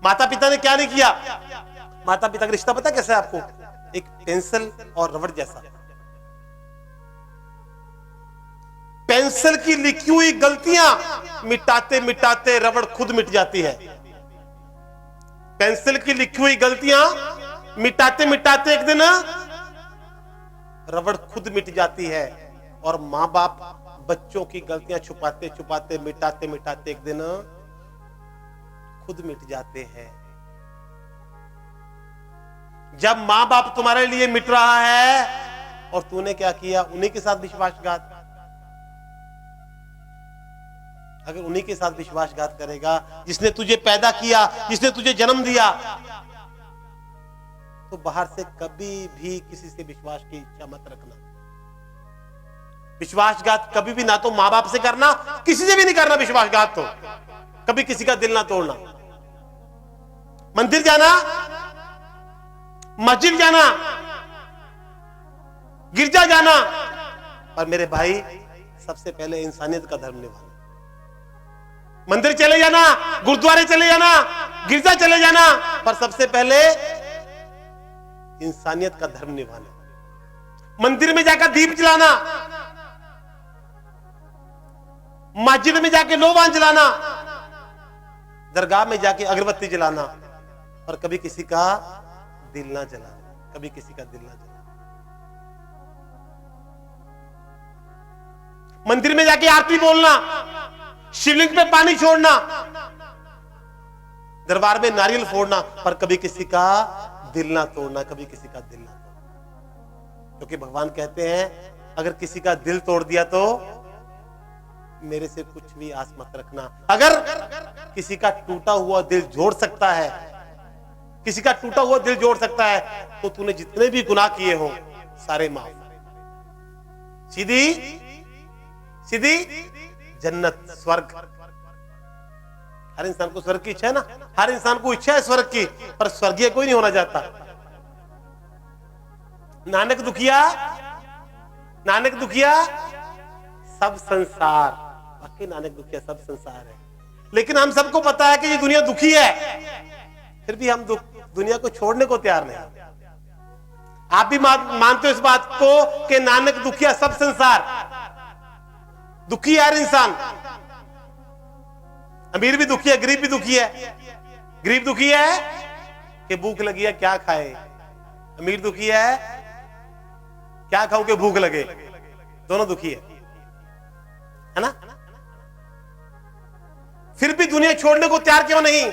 माता पिता ने क्या नहीं किया? माता पिता का रिश्ता पता कैसा है आपको? एक पेंसिल और रबड़ जैसा। पेंसिल की लिखी हुई गलतियां मिटाते मिटाते रबड़ खुद मिट जाती है। पेंसिल की लिखी हुई गलतियां मिटाते मिटाते एक दिन रबड़ खुद मिट जाती है। और मां बाप बच्चों की गलतियां छुपाते छुपाते मिटाते मिटाते एक दिन खुद मिट जाते हैं। जब मां बाप तुम्हारे लिए मिट रहा है और तूने क्या किया? उन्हीं के साथ विश्वासघात। अगर उन्हीं के साथ विश्वासघात करेगा, जिसने तुझे पैदा किया, जिसने तुझे जन्म दिया, तो बाहर से कभी भी किसी से विश्वास की इच्छा मत रखना। विश्वासघात कभी भी ना तो मां बाप से करना, किसी से भी नहीं करना विश्वासघात। तो कभी किसी का दिल ना तोड़ना। मंदिर जाना, मस्जिद जाना, गिरजा जाना, और मेरे भाई सबसे पहले इंसानियत का धर्म निभाना। मंदिर चले जाना, गुरुद्वारे चले जाना, गिरजा चले जाना, पर सबसे पहले इंसानियत का धर्म निभाना। मंदिर में जाकर दीप जलाना, मस्जिद में जाके लोबान जलाना, दरगाह में जाके अगरबत्ती जलाना, और कभी किसी का दिल ना जलाना, कभी किसी का दिल ना जलाना। मंदिर में जाके आरती बोलना, शिवलिंग पे पानी छोड़ना, दरबार में नारियल फोड़ना, पर कभी किसी का दिल ना तोड़ना, कभी किसी का दिल ना तोड़ना। क्योंकि भगवान कहते हैं अगर किसी का दिल तोड़ दिया तो मेरे से कुछ भी आस मत रखना। अगर किसी का टूटा हुआ दिल जोड़ सकता है, किसी का टूटा हुआ दिल जोड़ सकता है, तो तूने जितने भी गुनाह किए हो सारे माफ। सीधी सीधी जन्नत, स्वर्ग। हर इंसान को स्वर्ग की इच्छा है ना, हर इंसान को इच्छा है स्वर्ग की, पर स्वर्गीय कोई नहीं होना चाहता। नानक दुखिया, नानक दुखिया सब संसार, बाकी नानक दुखिया सब संसार है। लेकिन हम सबको पता है कि ये दुनिया दुखी है, फिर भी हम दुनिया को छोड़ने को तैयार नहीं। आप भी मानते हो इस बात को कि नानक दुखिया सब संसार, दुखी है हर इंसान। अमीर भी दुखी है, गरीब भी दुखी है। गरीब दुखी है कि भूख लगी है क्या खाए, अमीर दुखी है क्या खाऊं कि भूख लगे, दोनों दुखी है ना। फिर भी दुनिया छोड़ने को तैयार क्यों नहीं?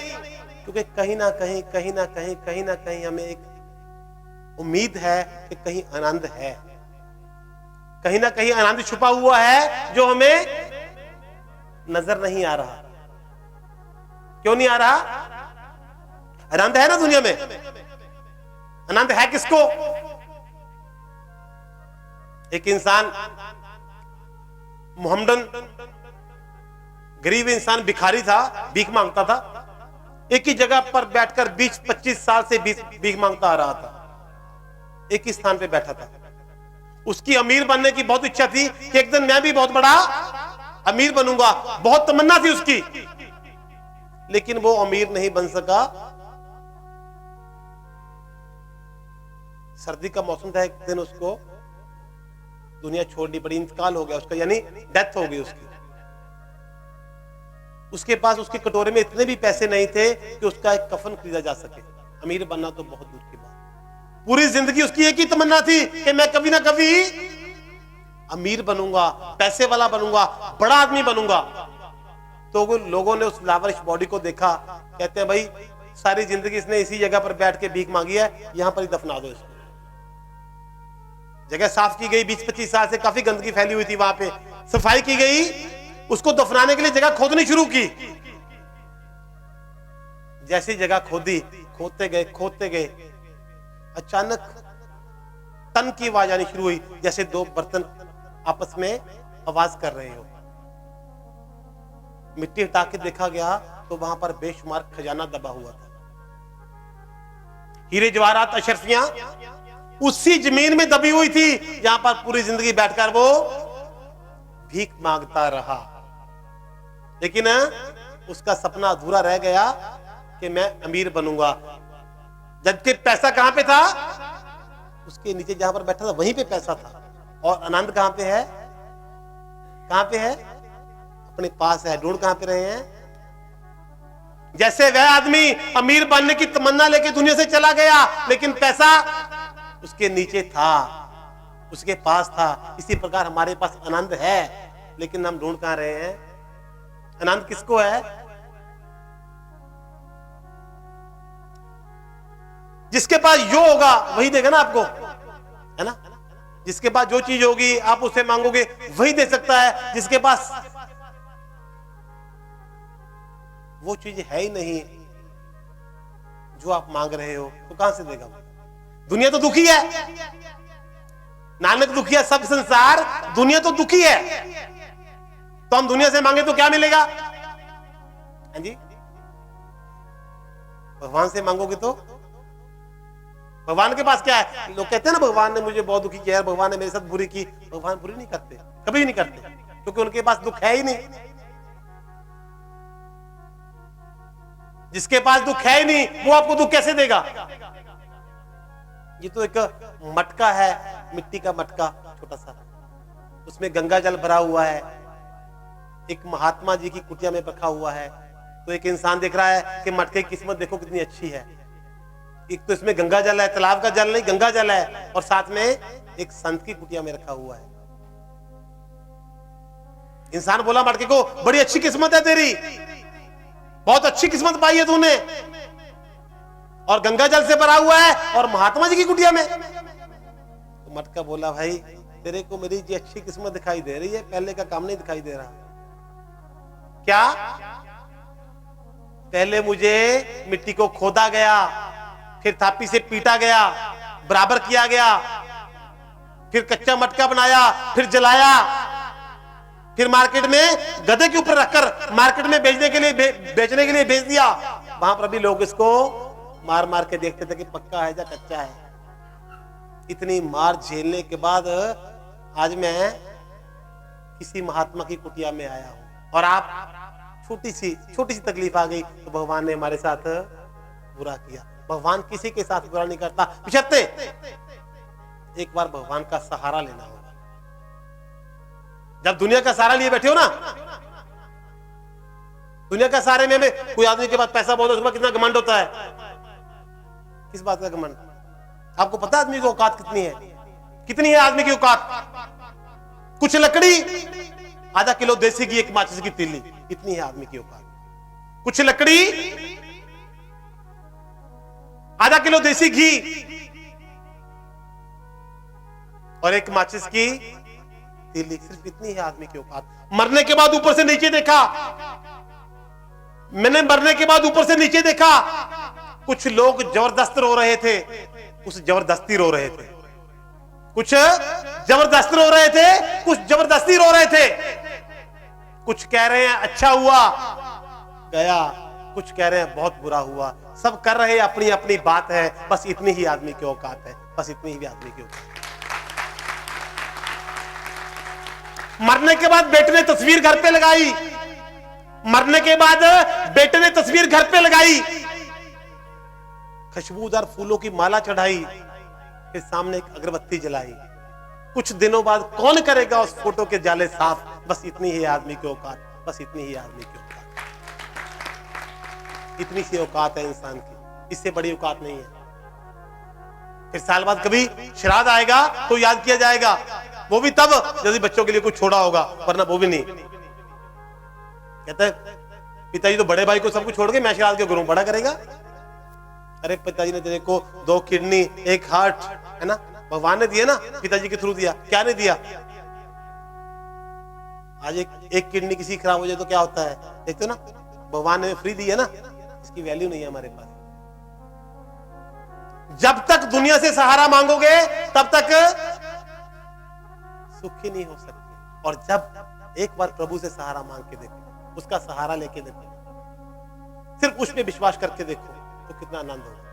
क्योंकि कहीं ना कहीं कहीं ना कहीं कहीं ना कहीं हमें एक उम्मीद है कि कहीं आनंद है, कहीं ना कहीं आनंद छुपा हुआ है जो हमें नजर नहीं आ रहा। क्यों नहीं आ रहा? आनंद है ना दुनिया में, आनंद है किसको? एक इंसान मोहम्मदन गरीब इंसान भिखारी था, भीख मांगता था। एक ही जगह पर बैठकर 20-25 साल से भीख मांगता आ रहा था, एक ही स्थान पे बैठा था। उसकी अमीर बनने की बहुत इच्छा थी कि एक दिन मैं भी बहुत बड़ा अमीर बनूंगा, बहुत तमन्ना थी उसकी, लेकिन वो अमीर नहीं बन सका। सर्दी का मौसम था, एक दिन उसको दुनिया छोड़नी पड़ी, इंतकाल हो गया उसका, यानी डेथ हो गई उसकी। उसके पास उसके कटोरे में इतने भी पैसे नहीं थे कि उसका एक कफन खरीदा जा सके। अमीर बनना तो बहुत दूर की बात। पूरी जिंदगी उसकी एक ही तमन्ना थी कि मैं कभी ना कभी अमीर बनूंगा, पैसे वाला बनूंगा, बड़ा आदमी बनूंगा। तो लोगों ने उस लावारिश बॉडी को देखा, कहते हैं भाई सारी जिंदगी इसने इसी जगह पर बैठ के भीख मांगी है, यहां पर ही दफना दो इसको। जगह साफ की गई, 20-25 साल से काफी गंदगी फैली हुई थी, वहां पे सफाई की गई, उसको दफनाने के लिए जगह खोदनी शुरू की। जैसी जगह खोदी, खोदते गए, अचानक टन की आवाज आनी शुरू हुई, जैसे दो बर्तन आपस में आवाज कर रहे हो। मिट्टी हटा के देखा गया तो वहां पर बेशुमार खजाना दबा हुआ था, हीरे जवाहरात अशरफियां उसी जमीन में दबी हुई थी जहां पर पूरी जिंदगी बैठकर वो भीख मांगता रहा। लेकिन उसका सपना अधूरा रह गया कि मैं अमीर बनूंगा, जबकि पैसा कहां पे था? उसके नीचे जहां पर बैठा था वहीं पे पैसा था। और आनंद कहां पे है? कहां पे है? अपने पास है। ढूंढ कहां पे रहे हैं? जैसे वह आदमी अमीर बनने की तमन्ना लेके दुनिया से चला गया, लेकिन पैसा उसके नीचे था, उसके पास था। इसी प्रकार हमारे पास आनंद है, लेकिन हम ढूंढ कहां रहे हैं? आनंद किसको है? जिसके पास जो होगा वही देगा ना आपको, है ना? जिसके पास जो चीज होगी आप उससे मांगोगे वही दे सकता है। जिसके पास वो चीज है ही नहीं जो आप मांग रहे हो, तो कहां से देगा? दुनिया तो दुखी है, नानक दुखी है, सब संसार दुनिया तो दुखी है। तो हम दुनिया से मांगे तो क्या मिलेगा? हाँ जी, भगवान से मांगोगे तो भगवान के पास क्या है? लोग कहते हैं ना भगवान ने मुझे बहुत दुखी किया, भगवान ने मेरे साथ बुरी की। भगवान बुरी नहीं करते, कभी भी नहीं करते, क्योंकि उनके पास दुख है ही नहीं। जिसके पास दुख है ही नहीं वो आपको दुख कैसे देगा? ये तो एक मटका है, मिट्टी का मटका छोटा सा, उसमें गंगा जल भरा हुआ है, एक महात्मा जी की कुटिया में रखा हुआ है। तो एक इंसान देख रहा है कि मटके की किस्मत देखो कितनी अच्छी है, एक तो इसमें गंगा जल है, तालाब का जल नहीं गंगा जल है, और साथ में एक संत की कुटिया में रखा हुआ है। इंसान बोला मटके को, बड़ी अच्छी किस्मत है तेरी, बहुत अच्छी किस्मत पाई है तूने, और गंगा जल से भरा हुआ है और महात्मा जी की कुटिया में। तो मटका बोला, भाई तेरे को मेरी जी अच्छी किस्मत दिखाई दे रही है, पहले का काम नहीं दिखाई दे रहा। क्या? पहले मुझे मिट्टी को खोदा गया, फिर थापी से पीटा गया, बराबर किया गया, फिर कच्चा मटका बनाया, फिर जलाया, फिर मार्केट में गधे के ऊपर रखकर मार्केट में बेचने के लिए भेज दिया। वहां पर भी लोग इसको मार मार के देखते थे कि पक्का है या कच्चा है। इतनी मार झेलने के बाद आज मैं किसी महात्मा की कुटिया में आया हूं, और आप छोटी सी तकलीफ आ गई तो भगवान ने हमारे साथ बुरा किया। भगवान किसी के साथ बुरा नहीं करता। पिछते एक बार भगवान का सहारा लेना होगा। जब दुनिया का सहारा लिए बैठे हो ना, दुनिया का सहारे में कोई आदमी के पास पैसा बहुत है, उसमें कितना घमंड होता है। किस बात का घमंड? आपको पता है आदमी की औकात कितनी है? कितनी है आदमी की औकात? कुछ लकड़ी, आधा किलो देसी घी, एक माचिस की तीली, इतनी है आदमी की औकात। कुछ लकड़ी, आधा किलो देसी घी और एक माचिस की तीली, सिर्फ इतनी है आदमी की औकात। मरने के बाद ऊपर से नीचे देखा, मैंने मरने के बाद ऊपर से नीचे देखा, कुछ लोग जबरदस्त रो रहे थे, कुछ जबरदस्ती रो रहे थे, कुछ जबरदस्त रो रहे थे, कुछ जबरदस्ती रो रहे थे। कुछ कह रहे हैं अच्छा हुआ गया, कुछ कह रहे हैं बहुत बुरा हुआ। सब कर रहे अपनी अपनी बात है, बस इतनी ही आदमी की औकात है, बस इतनी ही आदमी की औकात। मरने के बाद बेटे ने तस्वीर घर पे लगाई, मरने के बाद बेटे ने तस्वीर घर पे लगाई, खुशबूदार फूलों की माला चढ़ाई, फिर सामने एक अगरबत्ती जलाई। कुछ दिनों बाद कौन करेगा उस फोटो के जाले साफ? बस इतनी ही आदमी की औकात, बस इतनी ही आदमी की औकात। इतनी सी औकात है इंसान की, इससे बड़ी औकात नहीं है। फिर साल बाद कभी श्राद्ध आएगा तो याद किया जाएगा, वो भी तब जब बच्चों के लिए कुछ छोड़ा होगा, वरना वो भी नहीं। कहते हैं पिताजी तो बड़े भाई को सब कुछ छोड़ के मैं श्राद्ध क्यों करूं, बड़ा करेगा। अरे पिताजी ने तेरे को 2 किडनी, 1 हार्ट, है ना, भगवान ने दिया ना, पिताजी के थ्रू दिया। क्या नहीं दिया? आज एक किडनी किसी खराब हो जाए तो क्या होता है, देखते हो ना, भगवान ने फ्री दी है ना, इसकी वैल्यू नहीं है हमारे पास। जब तक दुनिया से सहारा मांगोगे तब तक सुखी नहीं हो सकते। और जब एक बार प्रभु से सहारा मांग के देखो, उसका सहारा लेके देखो, सिर्फ उस पे विश्वास करके देखो, तो कितना आनंद होगा।